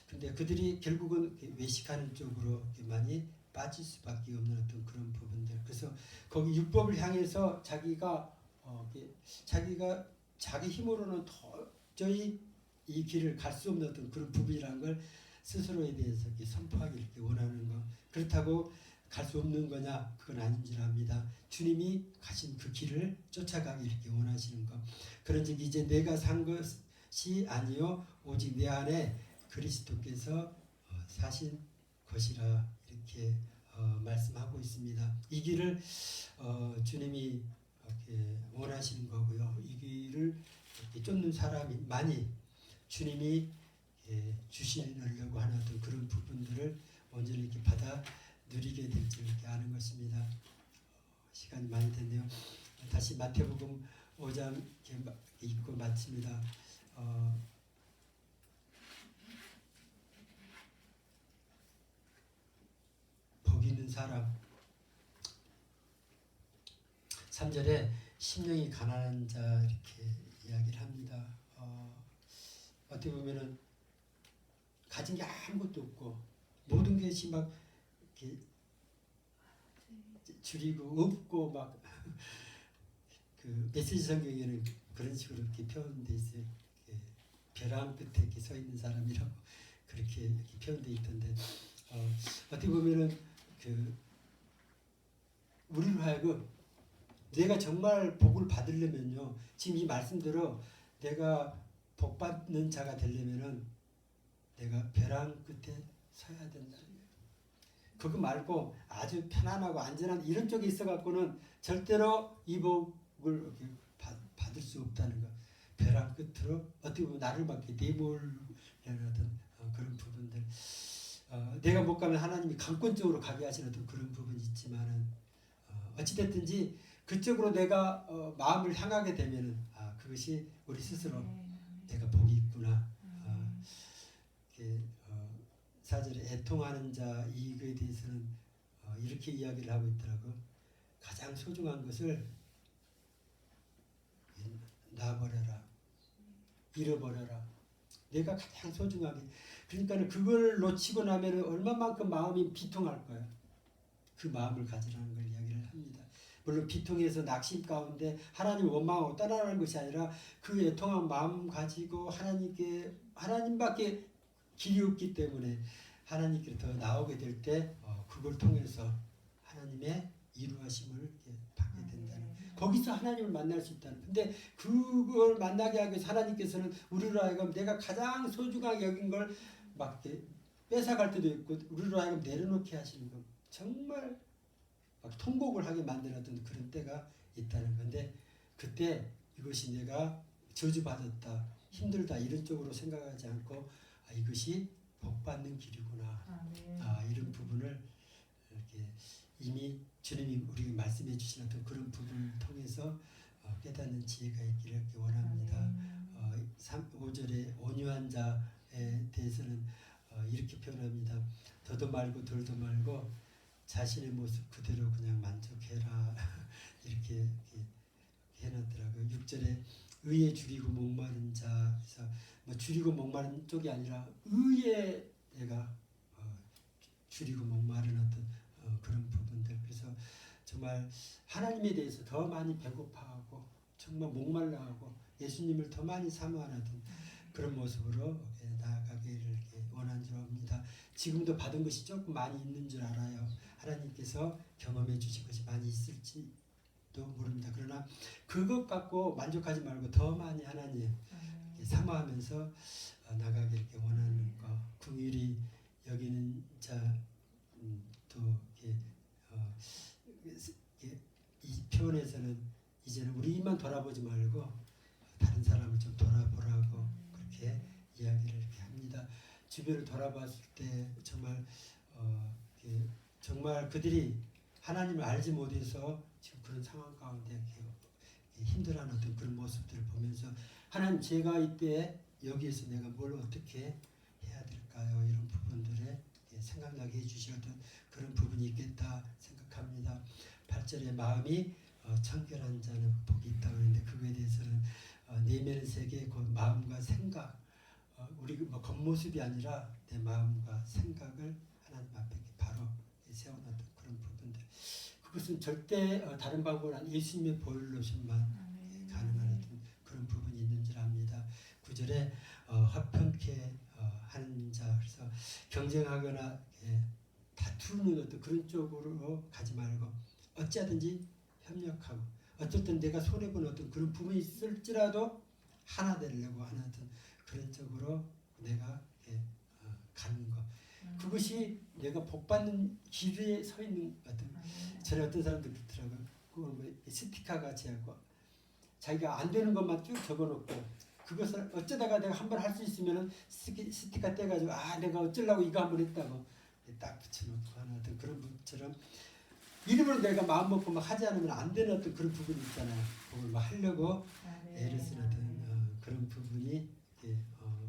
근데 그들이 결국은 외식하는 쪽으로 많이 빠질 수밖에 없는 어떤 그런 부분들. 그래서 거기 율법을 향해서 자기가 자기 힘으로는 도저히 이 길을 갈 수 없는 어떤 그런 부분이라는 걸 스스로에 대해서 선포하기 이렇게 원하는 거. 그렇다고 갈 수 없는 거냐? 그건 아닌지라 합니다. 주님이 가신 그 길을 쫓아가기 이렇게 원하시는 것. 그런즉 이제 내가 산 것이 아니요 오직 내 안에 그리스도께서 사신 것이라 이렇게 말씀하고 있습니다. 이 길을 주님이 이렇게 원하시는 거고요. 이 길을 이렇게 쫓는 사람이 많이 주님이 주시려고 하는 어떤 그런 부분들을 온전히 이렇게 받아 누리게 될 줄 이렇게 아는 것입니다. 시간이 많이 됐네요. 다시 마태복음 5장 읽고 마칩니다. 복 있는 사람 3절에 심령이 가난한 자 이렇게 이야기를 합니다. 어떻게 보면은 가진 게 아무것도 없고 모든 것이 막 이렇게 줄이고 없고 막 그 메시지 성경에는 그런 식으로 이렇게 표현돼 있어요. 벼랑 끝에 이렇게 서 있는 사람이라고 그렇게 표현돼 있던데 어떻게 보면은 그 우리로 하여금 내가 정말 복을 받으려면요 지금 이 말씀대로 내가 복 받는 자가 되려면은 내가 벼랑 끝에 서야 된다는 거예요. 그거 말고 아주 편안하고 안전한 이런 쪽에 있어 갖고는 절대로 이 복을 받을 수 없다는 거. 벼랑 끝으로 어떻게 보면 나를 막 내몰려는 그런 부분들. 내가 못 가면 하나님이 강권적으로 가게 하시는 어떤 그런 부분이 있지만은 어찌됐든지 그쪽으로 내가 마음을 향하게 되면은 그것이 우리 스스로 내가 복이 있구나. 4절에 애통하는 자 이익에 대해서는 이렇게 이야기를 하고 있더라고. 가장 소중한 것을 놔버려라. 잃어버려라. 내가 가장 소중하게. 그러니까 그걸 놓치고 나면 얼마만큼 마음이 비통할 거야. 그 마음을 가지라는 걸 이야기를 합니다. 물론 비통해서 낙심 가운데 하나님 원망하고 떠나는 것이 아니라 그 애통한 마음 가지고 하나님밖에 길이 없기 때문에 하나님께 더 나오게 될 때 그걸 통해서 하나님의 이루하심을 받게 된다는, 거기서 하나님을 만날 수 있다는. 근데 그걸 만나게 하기 위해서 하나님께서는 우리로 하여금 내가 가장 소중하게 여긴 걸 막 뺏어갈 때도 있고 우리로 하여금 내려놓게 하시는 것, 정말 막 통곡을 하게 만들었던 그런 때가 있다는 건데, 그때 이것이 내가 저주받았다, 힘들다 이런 쪽으로 생각하지 않고 이것이 복받는 길이구나. 이런 부분을 이렇게 이미 주님이 우리에게 말씀해 주신 어떤 그런 부분을 통해서 깨닫는 지혜가 있기를 원합니다. 5절에 온유한 자에 대해서는 이렇게 표현합니다. 더도 말고 덜도 말고 자신의 모습 그대로 그냥 만족해라. 이렇게 해놨더라고요. 6절에 의에 줄이고 목마른 자, 그래서 뭐 줄이고 목마른 쪽이 아니라 의에 내가 줄이고 목마른 어떤 그런 부분들. 그래서 정말 하나님에 대해서 더 많이 배고파하고 정말 목말라하고 예수님을 더 많이 사모하는 그런 모습으로 나아가기를 원하는 줄 압니다. 지금도 받은 것이 조금 많이 있는 줄 알아요. 하나님께서 경험해 주신 것이 많이 있을지도 모릅니다. 그러나 그것 갖고 만족하지 말고 더 많이 하나님 사모하면서 나가기를 원하는 것. 긍휼히 여기는 자, 또 이 표현에서는 이제는 우리만 돌아보지 말고 다른 사람을 좀 돌아보라고 그렇게 이야기를 이렇게 합니다. 주변을 돌아봤을 때 정말 그들이 하나님을 알지 못해서 지금 그런 상황 가운데 힘들어하는 어떤 그런 모습들을 보면서 하나님, 제가 이때 여기에서 내가 뭘 어떻게 해야 될까요? 이런 부분들에 생각나게 해주신 어떤 그런 부분이 있겠다 생각합니다. 8절에 마음이 청결한 자는 복이 있다고 하는데, 그거에 대해서는 내면의 세계, 그 마음과 생각, 우리 뭐 겉모습이 아니라 내 마음과 생각을 하나님 앞에 바로 세워놨던 그런 부분들. 그것은 절대 다른 방법은 아니라 예수님의 보혈로서만 가능한 어떤 그런 부분이 있는 줄 압니다. 9절에 화평케 하는 자, 그래서 경쟁하거나 다투는 어떤 그런 쪽으로 가지 말고 어찌하든지 협력하고, 어쩔 땐 내가 손해본 어떤 그런 부분이 있을지라도 하나 되려고 하는 어떤 그런 쪽으로 내가 가는 것. 그것이 내가 복받는 길에 서 있는 어떤, 전에 어떤 사람들 그렇더라고요. 뭐 스티커 같이 하고 자기가 안 되는 것만 쭉 적어놓고, 그것을 어쩌다가 내가 한번 할 수 있으면은 스티커 떼가지고 내가 어쩌려고 이거 한번 했다고 딱 붙여놓고 하는 어떤 그런 분처럼, 이름으로 내가 마음 먹고 막 하지 않으면 안 되는 어떤 그런 부분이 있잖아요. 그걸 막 하려고 애를 쓰는 어떤 그런 부분이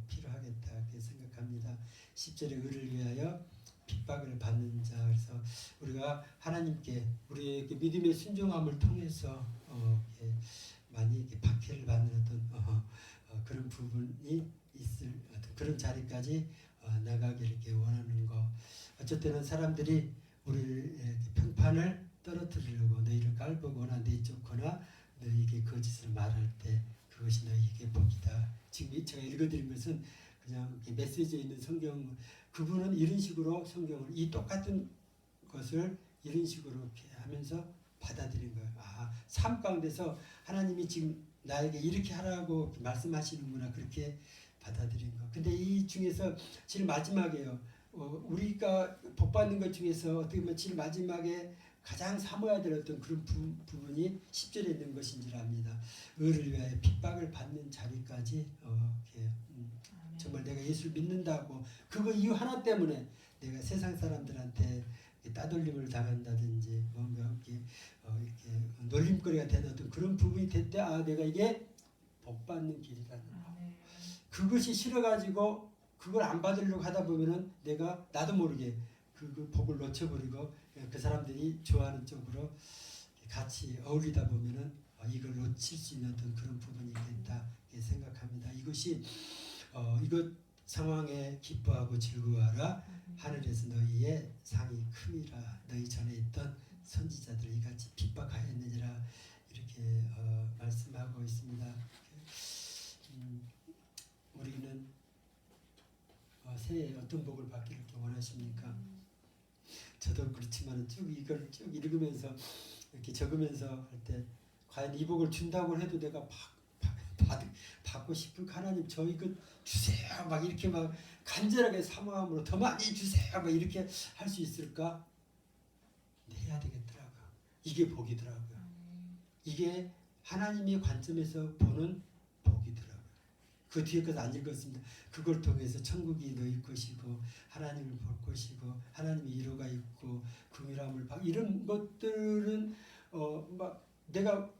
필요하겠다 이렇게 생각합니다. 10절에 의를 위하여 핍박을 받는 자, 그래서 우리가 하나님께 우리의 믿음의 순종함을 통해서 많이 박해를 받는 어떤 그런 부분이 있을 어떤 그런 자리까지 나가기를 이렇게 원하는 거. 어쩔 때는 사람들이 우리의 평판을 떨어뜨리려고 너희를 깔보거나 내쫓거나 너희에게 거짓을 말할 때 그것이 너희에게 복이다. 지금 제가 읽어드린 것은 그냥 메시지에 있는 성경, 그분은 이런 식으로 성경을 이 똑같은 것을 이런 식으로 이렇게 하면서 받아들인 거예요. 삶 가운데서 하나님이 지금 나에게 이렇게 하라고 말씀하시는구나, 그렇게 받아들인 거. 근데 이 중에서 제일 마지막에요. 우리가 복받는 것 중에서 어떻게 보면 제일 마지막에 가장 사모해야 될 어떤 그런 부분이 10절에 있는 것인 줄 압니다. 의를 위하여 핍박을 받는 자리까지 정말 내가 예수를 믿는다고 그거 이유 하나 때문에 내가 세상 사람들한테 따돌림을 당한다든지 뭔가 이렇게 놀림거리가 되는 어떤 그런 부분이 될 때 내가 이게 복받는 길이라는 거. 그것이 싫어가지고 그걸 안 받으려고 하다 보면은 내가 나도 모르게 그 복을 놓쳐버리고 그 사람들이 좋아하는 쪽으로 같이 어울리다 보면은 이걸 놓칠 수 있는 어떤 그런 부분이 있겠다 생각합니다. 이것이 이것 상황에 기뻐하고 즐거워하라. 하늘에서 너희의 상이 큼이라. 너희 전에 있던 선지자들 이같이 핍박하였느니라. 이렇게 말씀하고 있습니다. 우리는 새해 어떤 복을 받기를 원하십니까? 저도 그렇지만 이걸 쭉 읽으면서 이렇게 적으면서 할 때 과연 이 복을 준다고 해도 내가 받고 싶을까? 하나님 저 이거 주세요 막 이렇게 막 간절하게 사모함으로 더 많이 주세요 막 이렇게 할 수 있을까? 해야 되겠더라고요. 이게 복이더라고요. 이게 하나님의 관점에서 보는 복이더라고요. 그 뒤에 것은 안 읽었습니다. 그걸 통해서 천국이 너희 것이고 하나님을 볼 것이고 하나님의 위로가 있고 긍휼함을 이런 것들은 막 내가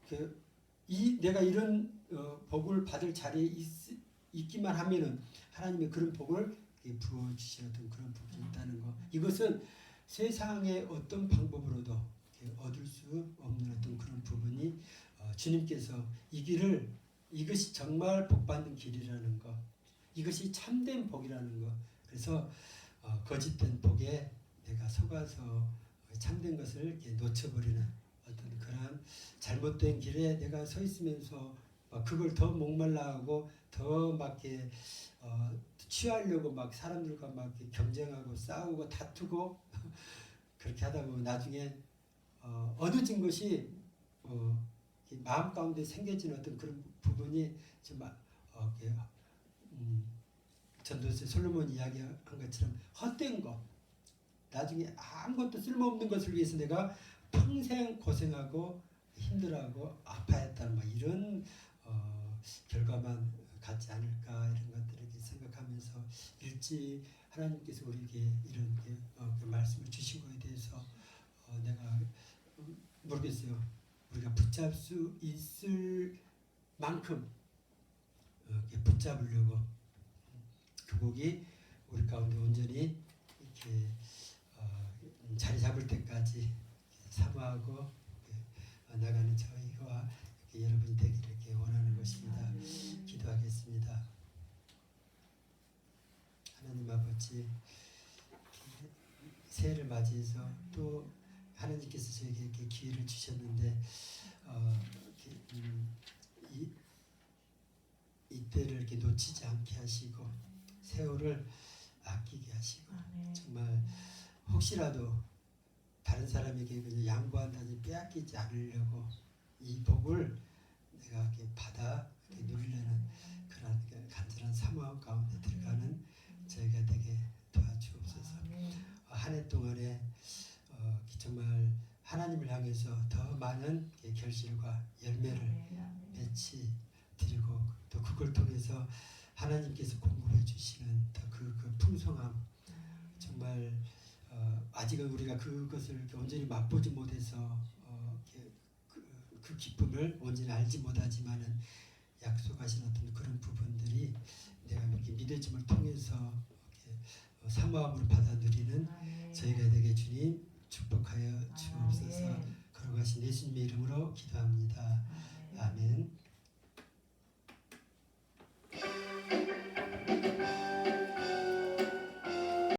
내가 이런 복을 받을 자리에 있기만 하면은 하나님의 그런 복을 부어 주시는 그런 복이 있다는 거. 이것은 세상의 어떤 방법으로도 얻을 수 없는 어떤 그런 부분이 주님께서 이 길을 이것이 정말 복받는 길이라는 것, 이것이 참된 복이라는 것. 그래서 거짓된 복에 내가 속아서 참된 것을 이렇게 놓쳐버리는 어떤 그런 잘못된 길에 내가 서 있으면서 그걸 더 목말라하고 더 막 취하려고 막 사람들과 막 경쟁하고 싸우고 다투고 그렇게 하다 보면 나중에 얻어진 것이 마음 가운데 생겨진 어떤 그런 부분이 좀 전도서 솔로몬이 이야기한 것처럼 헛된 것, 나중에 아무것도 쓸모없는 것을 위해서 내가 평생 고생하고 힘들어하고 아파했다는 이런 결과만 갖지 않을까 이런 것들을 생각하면서 일찍 하나님께서 우리에게 이런 그 말씀을 주신 것에 대해서 내가 모르겠어요. 우리가 붙잡을 수 있을 만큼 붙잡으려고 그 복이 우리 가운데 온전히 이렇게 자리 잡을 때까지 사모하고 나가는 저희와 여러분이 되기를 이렇게 원하는 것입니다. 기도하겠습니다. 하나님 아버지, 새해를 맞이해서 또 하나님께서 저에게 이렇게 기회를 주셨는데 이때를 이렇게 놓치지 않게 하시고 세월을 아끼게 하시고 정말 혹시라도 다른 사람에게 그냥 양보한다든지 빼앗기지 않으려고 이 복을 내가 이렇게 받아 이렇게 누리려는 그런 간절한 사모함 가운데 들어가는 저희가 되게 도와주옵소서. 한 해 동안에 정말 하나님을 향해서 더 많은 결실과 열매를 맺히 드리고 또 그걸 통해서 하나님께서 공급해 주시는 그 풍성함, 정말 아직은 우리가 그것을 온전히 맛보지 못해서 그 기쁨을 온전히 알지 못하지만은 약속하신 어떤 그런 부분들이 내가 이렇게 믿어짐을 통해서 사모함으로 받아 누리는 저희가 되게 주님 축복하여 주옵소서. 걸어가신 예수님의 이름으로 기도합니다.